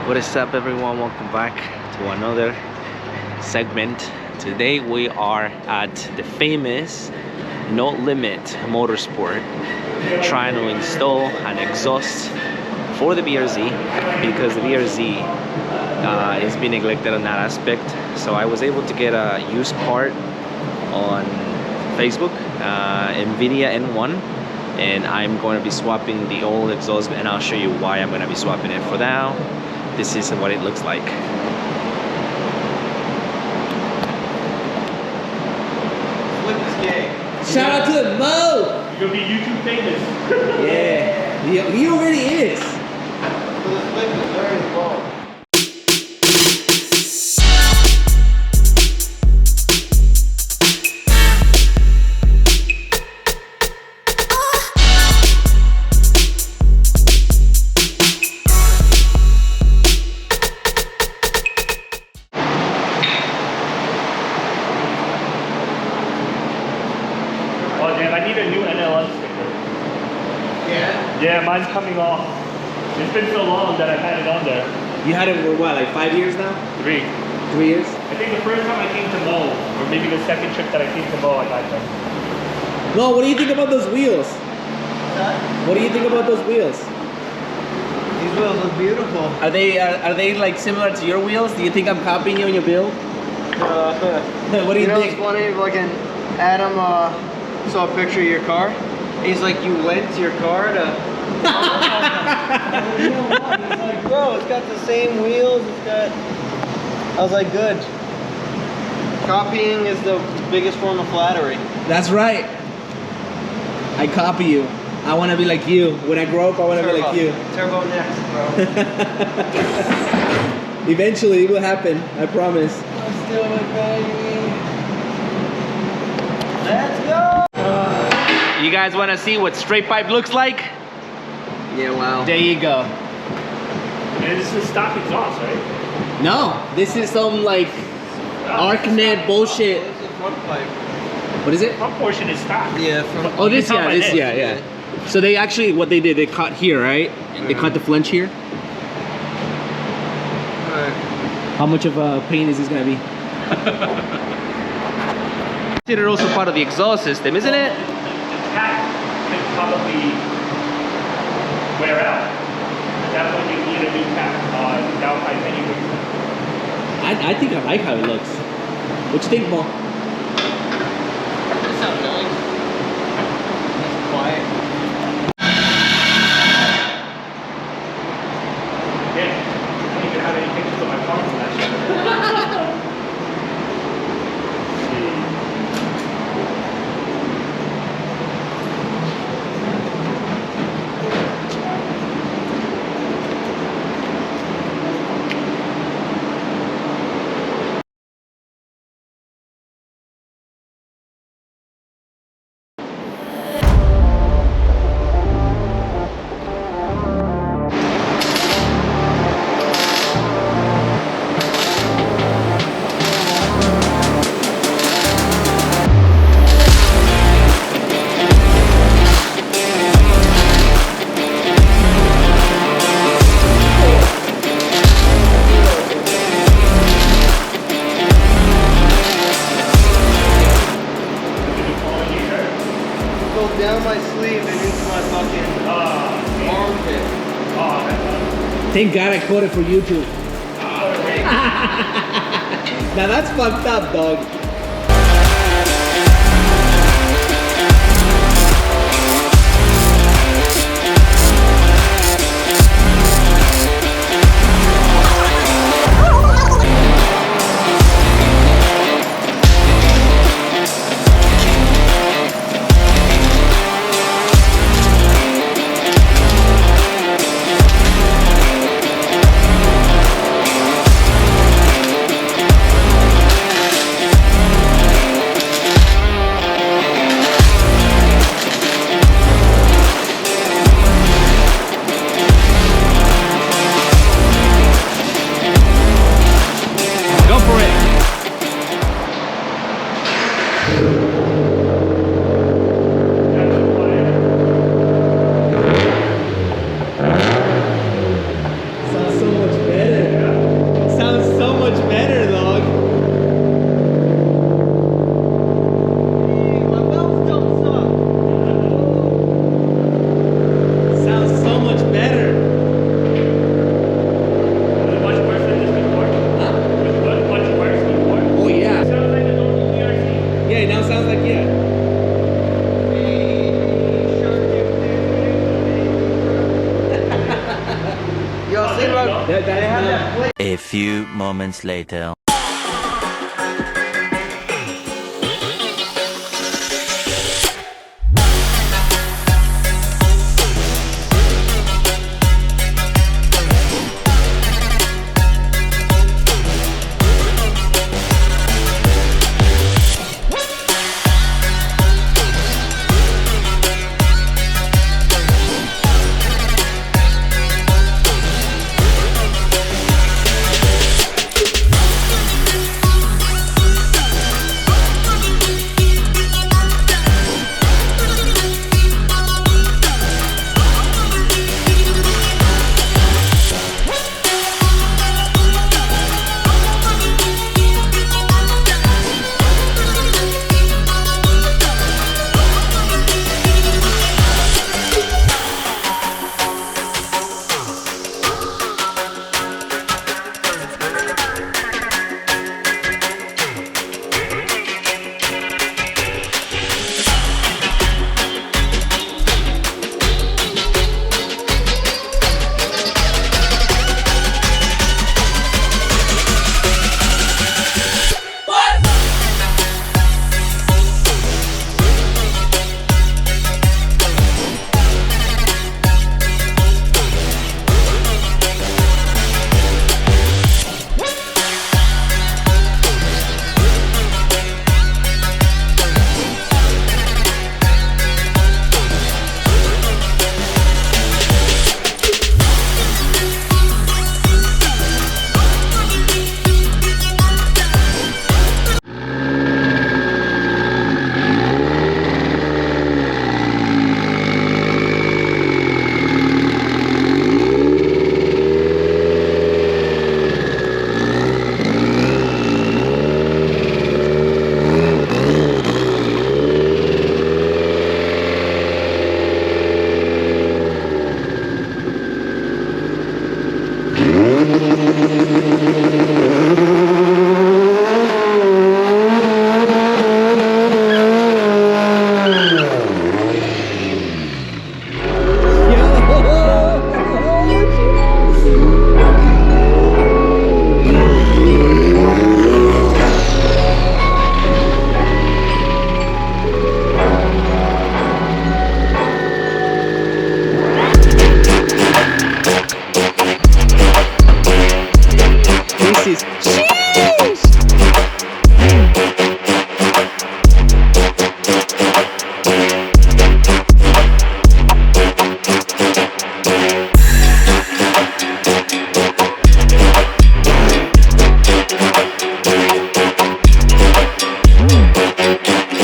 What is up, everyone? Welcome back to another segment. Today we are at the famous No Limit Motorsport, trying to install an exhaust for the BRZ because the BRZ is being neglected on that aspect. So I was able to get a used part on Facebook, Invidia N1, and I'm going to be swapping the old exhaust, and I'll show you why I'm going to be swapping it. For now, this is what it looks like. Flip this game. Shout out to the Mo! You're gonna be YouTube famous. Yeah, he already is. So this flip is very involved. Yeah, mine's coming off. It's been so long that I've had it on there. You had it for what, like 5 years now? 3. 3 years? I think the first time I came to Mo, or maybe the second trip that I came to Mo, I got them. No, what do you think about those wheels? What do you think about those wheels? These wheels look beautiful. Are they like similar to your wheels? Do you think I'm copying you on your build? What do you think? It's funny, like Adam saw a picture of your car. He's like, you went to your car to... He's like, bro, it's got the same wheels, it's got... I was like, good. Copying is the biggest form of flattery. That's right. I copy you. I want to be like you. When I grow up, I want to be like you. Turbo next, bro. Eventually, it will happen. I promise. I'm still my baby. Let's go! You guys want to see what straight pipe looks like? Yeah, wow. There you go. And this is stock exhaust, right? No, this is some like ArcNet bullshit. This is front pipe. What is it? Front portion is stock. Yeah, front Oh, this, tell by this. yeah. So they actually, what they did, they cut here, right? They cut the flange here. Alright. How much of a pain is this gonna be? Considered also part of the exhaust system, isn't it? The cap could probably wear out. At that point, you need a new cap downpipe anyway. I think I like how it looks. What you think, Mo? That sounds nice. That's quiet. Yeah, I don't even have any pictures of my car from that shit. Down my sleeve and into my fucking armpit. Thank God I caught it for YouTube. Now that's fucked up, dog. Yo, I was thinking about, they have that plate. A few moments later.